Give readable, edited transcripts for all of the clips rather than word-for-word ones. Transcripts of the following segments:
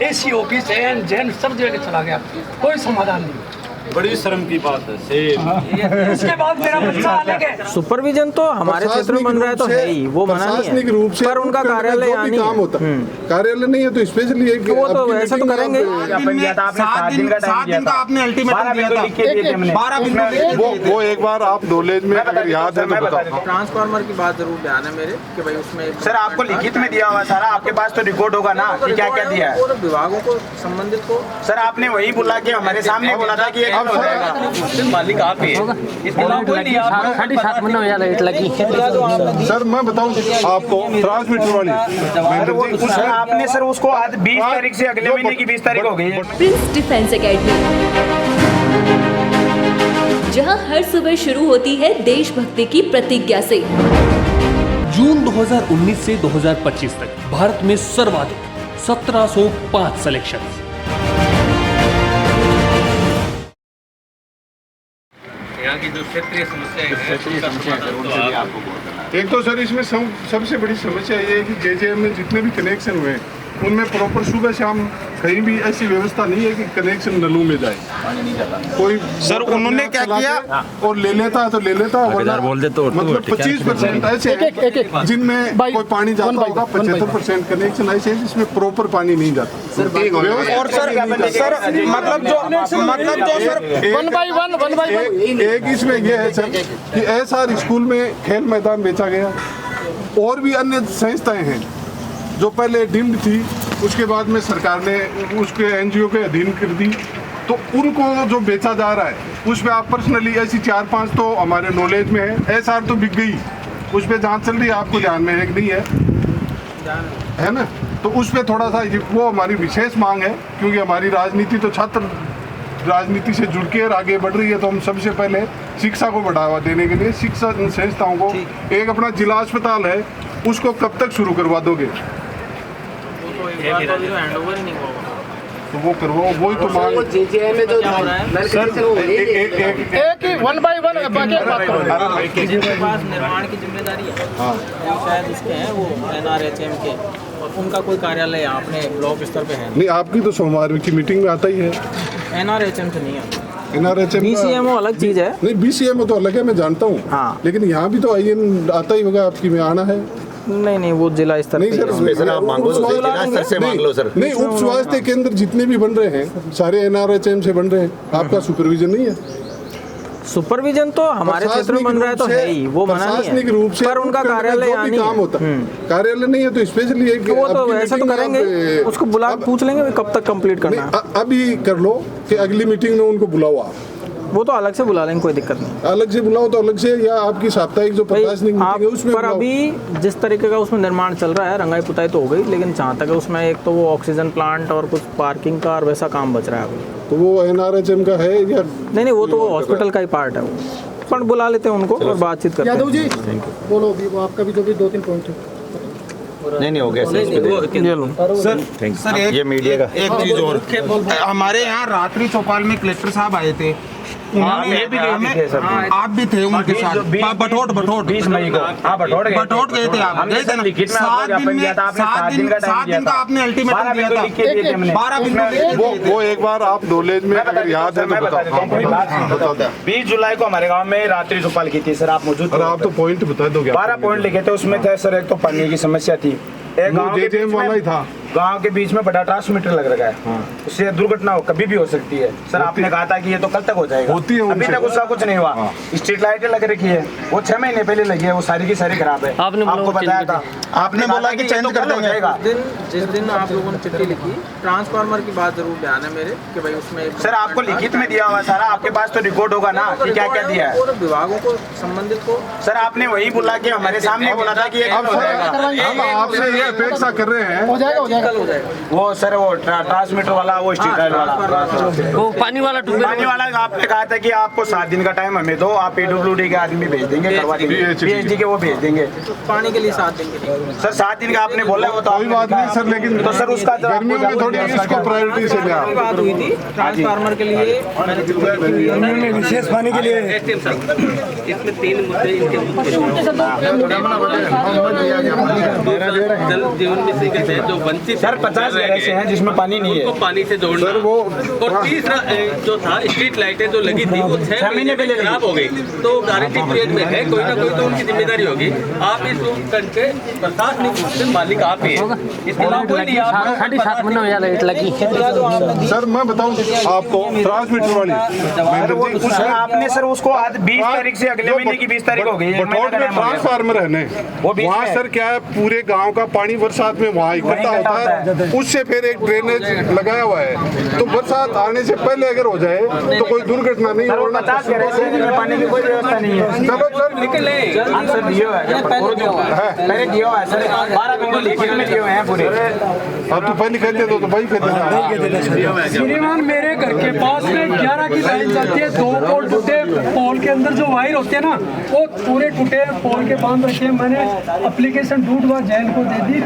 AC office है, जैन सब जगह चला गया, कोई समाधान नहीं। बड़ी शर्म की बात है सेम। उसके बाद मेरा बच्चा अलग है। सुपरविजन तो हमारे क्षेत्र में बन रहा है तो है ही, वो मना नहीं प्रशासनिक रूप है, से पर उनका कार्यालय यहाँ नहीं काम है। होता कार्यालय नहीं है तो स्पेशली है कि वो तो आपकी ऐसा तो मीटिंग करेंगे। आप- 7 दिन का आपने अल्टीमेटम दिया था। 12 बिंदु वो एक बार आप नॉलेज में अगर याद है तो बताओ। ट्रांसफार्मर की बात जरूर ध्यान है मेरे कि भाई उसमें सर आपको लिखित में दिया हुआ सारा, आपके पास तो रिकॉर्ड होगा ना कि क्या क्या दिया है। विभागों को संबंधित को सर आपने वही बोला कि हमारे सामने बोला था कि ये कल हो जाएगा। मालिक आप ही है, इसके अलावा कोई नहीं। आप 7.5 महीने हो जा लाइट लगी। सर मैं बताऊं आपको ट्रांसमीटर वाली सर आपने सर उसको आज 20 तारीख से अगले महीने की 20 तारीख हो गई है। प्रिंस डिफेंस एकेडमी, जहां हर सुबह शुरू होती है देशभक्ति की प्रतिज्ञा से। जून 2019 से 2025 तक भारत में सर्वाधिक 1705 सिलेक्शन। यहाँ की जो क्षेत्रीय समस्याएं हैं, एक तो सर इसमें सबसे बड़ी समस्या ये है कि जेजेएम में जितने भी कनेक्शन हुए हैं उनमें प्रॉपर सुबह शाम कहीं भी ऐसी व्यवस्था नहीं है कि कनेक्शन नलों में जाए। कोई सर उन्होंने क्या किया और ले लेता है तो ले लेता है, वरना मतलब 25% ऐसे हैं जिनमें कोई पानी जाता होगा, 75% कनेक्शन ऐसे हैं जिसमें प्रॉपर पानी नहीं जाता। और सर मतलब जो सर एक इसमें ये है सर कि एसआर स्कूल में खेल मैदान बेचा गया, और भी अन्य संस्थाएं हैं जो पहले डिम्ड थी, उसके बाद में सरकार ने उसके एनजीओ के अधीन कर दी, तो उनको जो बेचा जा रहा है उस पर आप पर्सनली ऐसी 4-5 तो हमारे नॉलेज में है। एसआर तो बिक गई, उस पर जांच चल रही है, आपको ध्यान में है कि नहीं है ना? तो उस पर थोड़ा सा वो हमारी विशेष मांग है, क्योंकि हमारी राजनीति तो छात्र राजनीति से जुड़ के आगे बढ़ रही है, तो हम सबसे पहले शिक्षा को बढ़ावा देने के लिए शिक्षा संस्थाओं को, एक अपना जिला अस्पताल है उसको कब तक शुरू करवा दोगे? तो वो करवाओ, वही तो मांग। एक ही 1 by 1 निर्माण की जिम्मेदारी है। हाँ शायद उसके हैं वो NRHM के, और उनका कोई कार्यालय यहाँ अपने ब्लॉक स्तर पे है नहीं, आपकी तो सोमवार की मीटिंग में आता ही है। NRHM से नहीं आता। NRHM BCMO अलग चीज है। नहीं, BCMO तो अलग है, मैं जानता हूँ। हाँ। लेकिन यहाँ भी तो IN आता ही होगा, आपकी में आना है। नहीं वो जिला स्तर नहीं सर, आप मांगो तो जिला स्तर से मांग लो सर। नहीं, उप स्वास्थ्य केंद्र जितने भी बन रहे हैं सारे NRHM से बन रहे हैं, आपका सुपरविजन नहीं है। सुपरविजन तो हमारे क्षेत्र में बन रहा है तो है ही, वो मना नहीं प्रशासनिक रूप है, से पर उनका कार्यालय यहाँ नहीं काम है। होता कार्यालय नहीं है तो स्पेशली है कि वो तो आपकी ऐसा तो मीटिंग में करेंगे, आप, उसको बुला के पूछ लेंगे कब तक कंप्लीट करना है। अभी कर लो कि अगली मीटिंग में उनको बुलाओ आप। वो तो अलग से बुला लेंगे, कोई दिक्कत नहीं। अलग से बुलाओ तो अलग से, या आपकी साप्ताहिक जो प्रशासनिक मीटिंग है उसमें पर बुलाओ। अभी जिस तरीके का उसमें निर्माण चल रहा है, रंगाई पुताई तो हो गई, लेकिन जहाँ तक है उसमें एक तो वो ऑक्सीजन प्लांट और कुछ पार्किंग का और वैसा काम बच रहा है अभी। तो वो NRHM का है या नहीं वो तो हॉस्पिटल का ही पार्ट है, वो पर बुला लेते हैं उनको और बातचीत करते हैं। यादव जी बोलो, भी वो आपका भी जो भी 2-3 पॉइंट है। नहीं हो गया सर ये मीडिया का एक चीज और, हमारे यहाँ रात्रि चौपाल में कलेक्टर साहब आए थे, उन्होंने आप भी थे उनके साथ, बटोट 20 मई को बटोट गए थे आप, गए थे ना? 7 दिन का आपने अल्टीमेटम दिया था। 12 बिंदु वो एक बार आप नॉलेज में अगर याद है तो बताओ। 20 जुलाई को हमारे गांव में रात्रि चौपाल की थी सर, आप मौजूद थे? आप तो पॉइंट बता दोगे। 12 पॉइंट लिखे थे, उसमें थे सर एक तो पानी की समस्या थी, एक गांव के बीच में बड़ा ट्रांसमीटर लग रखा है, उससे दुर्घटना कभी भी हो सकती है। सर आपने कहा था कि ये तो कल तक हो जाएगा, अभी तक उसका कुछ नहीं हुआ। स्ट्रीट लाइटें लग रखी है, वो 6 महीने पहले लगी है, वो सारी की सारी खराब है। आपको बताया था, आपने बोला कि चेंज कर देंगे। जिस दिन आप लोगों ने चिट्ठी लिखी, ट्रांसफार्मर की बात जरूर ध्यान है मेरे कि भाई उसमें सर आपको लिखित में दिया हुआ सारा, आपके पास तो रिकॉर्ड होगा ना कि क्या क्या दिया है। विभागों को संबंधित को सर आपने वही बोला कि हमारे सामने बोला था कि हम आपसे ये अपेक्षा कर रहे हैं, हो जाएगा वो सर वो ट्रांसमीटर वाला, वो स्ट्रीट लाइट वाला, वो पानी वाला आपने कहा था कि आपको 7 दिन का टाइम हमें दो, आप PWD के आदमी भेज देंगे, करवा देंगे, PhD के वो भेज देंगे। पानी के लिए 7 दिन के, सर 7 दिन का आपने बोला, वो तो कोई बात नहीं सर, लेकिन तो सर उसका गर्मियों में थोड़ी इसको प्रायोरिटी से लिया। बात हुई थी ट्रांसफार्मर के लिए, मैंने विशेष पानी के लिए इसमें 3 मुद्दे इनके जल जीवन मिशन के तहत जो स्थित सर 50 घर ऐसे हैं जिसमें पानी नहीं उनको है। पानी से जोड़ना। सर वो और तीसरा जो था स्ट्रीट लाइटें जो लगी थी वो 6 महीने पहले खराब हो गई, तो गारंटी पीरियड में है, कोई ना कोई तो उनकी जिम्मेदारी होगी। आप इस रूम के प्रशासनिक रूप से मालिक आप ही हैं, इसके अलावा कोई नहीं। आप 7.5 महीने हो गया लाइट लगी। सर मैं बताऊं आपको ट्रांसमीटर वाली महेंद्र जी, सर आपने सर उसको आज 20 तारीख से अगले महीने की 20 तारीख हो गई है। बटौट में ट्रांसफार्मर है वो बीच वहाँ में है। सर क्या है, पूरे गांव का पानी बरसात में वहाँ इकट्ठा होता है, उससे फिर एक ड्रेनेज लगाया हुआ है, तो बरसात आने से पहले अगर हो जाए तो कोई दुर्घटना नहीं होना। 50 घर ऐसे हैं जिनमें पानी की कोई व्यवस्था नहीं है। चलो सर निकले आंसर दिया हुआ है, पहले दिया हुआ है सर, 12 घंटे लिखित में दिए हुए हैं पूरे। अब तो पहले कहते दो तो भाई कहते श्रीमान मेरे घर के पास में 11 की लाइन चलती है, 2 पोल टूटे, पोल के अंदर जो वायर होते हैं ना वो पूरे टूटे पोल के बांध रखे। मैंने एप्लीकेशन ढूंढवा जैन को दे दी,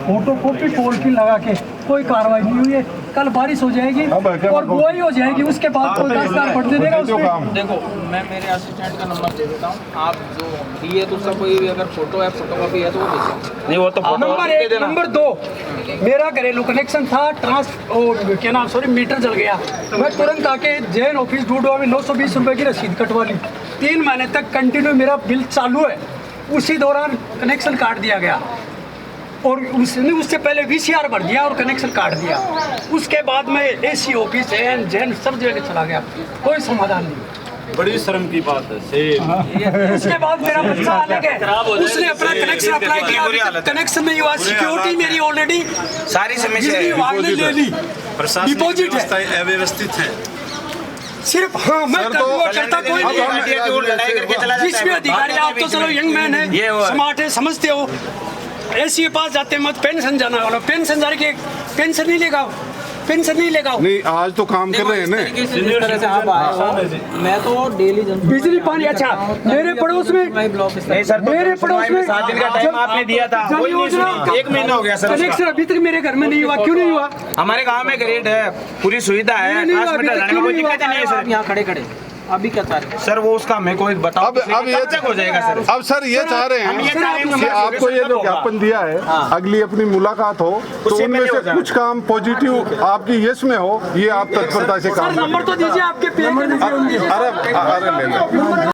फोटो कॉपी पोल की लगा के, कोई कार्रवाई नहीं हुई है। कल बारिश हो जाएगी और बुआई हो जाएगी, उसके बाद कोई 10 साल बढ़ने देगा उसमें। देखो मैं मेरे असिस्टेंट का नंबर दे देता हूँ, आप जो दिए तो उसका कोई भी अगर फोटो है फोटोकॉपी है तो वो भेजो। नहीं वो तो नंबर 1, नंबर 2 मेरा घरेलू कनेक्शन था, क्या नाम सॉरी मीटर जल गया, मैं तुरंत आके जैन ऑफिस ढूंढवा में 920 रुपए की रसीद कटवा ली। 3 महीने तक कंटिन्यू मेरा बिल चालू है, उसी दौरान कनेक्शन काट दिया गया और उससे पहले VCR भर दिया और कनेक्शन काट दिया। उसके बाद में AC ऑफिस जैन सब जगह चला गया, कोई समाधान नहीं। बड़ी शर्म की बात है। उसके बाद मेरा बच्चा अलग है, उसने अपना कनेक्शन अप्लाई किया, अभी तक कनेक्शन नहीं हुआ। सिक्योरिटी मेरी ऑलरेडी सारी समस्या बिजली विभाग ने ले ली, डिपॉजिट है, अव्यवस्थित है। सिर्फ हाँ मैं करता कोई नहीं है। जिसमें अधिकारी आप तो चलो यंग मैन है, स्मार्ट है, समझते हो। ऐसी के पास जाते मत, पेंशन जाना वाला पेंशन जाने के पेंशन नहीं लेगा, पेंशन नहीं लेगा। नहीं आज तो काम कर रहे हैं ना। जिस तरह से आप आए हो, मैं तो डेली बिजली पानी अच्छा मेरे पड़ोस में, नहीं सर, मेरे पड़ोस में 7 दिन का टाइम आपने दिया था, कोई नहीं सुनी। 1 महीना हो गया सर। कनेक्शन अभी तक मेरे घर में नहीं हुआ, क्यों नहीं हुआ? हमारे गांव में ग्रेड है, पूरी सुविधा है, नहीं हुआ, हॉस्पिटल जाने में कोई दिक्कत नहीं है सर। यहाँ खड़े खड़े अभी क्या चाह रहे सर वो उसका हमें कोई बताओ। अब ये कब तक हो जाएगा सर? अब सर ये चाह रहे हम ये हैं चाह रहे हैं कि आपको ये जो ज्ञापन दिया है, अगली अपनी मुलाकात हो तो उससे उनमें पहले से हो जाए। कुछ काम पॉजिटिव आपकी यस में हो, ये आप तत्परता से काम नंबर तो दीजिए आपके पे अरे ले लो।